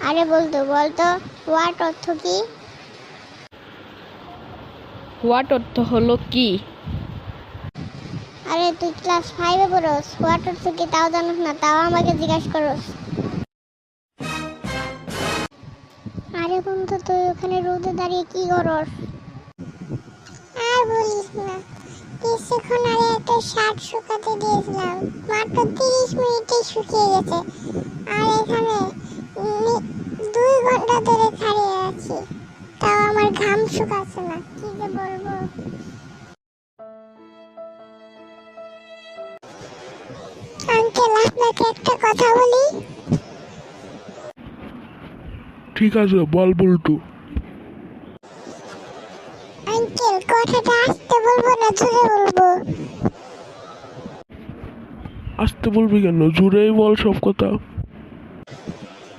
আরে বলতো হোয়াট অর্থ কি? হোয়াট অর্থ হলো কি? আরে তুই ক্লাস 5 এ পড়স, হোয়াট অর্থ কি তাও জানিস না, তাও আমাকে জিজ্ঞাসা করস। আরে বন্ধু তুই ওখানে রোদে দাঁড়িয়ে কি করস? আর বলিস না, কিছুক্ষণ আগে একটা শার্ট শুকাতে দিয়েছিলাম, মাত্র 30 মিনিটে শুকিয়ে গেছে। আর এখানে 2 ঘন্টা ধরে দাঁড়িয়ে আছি, তাও আমার ঘাম শুকাচ্ছে না, কি যে বলবো। আঙ্কেল আপনাকে একটা কথা বলি। ঠিক আছে, বল বল্টু। আঙ্কেল কথাটা আস্তে বলবো না জোরে বলবো? আসতে বলবি কেন, জুড়েই বল সব কথা।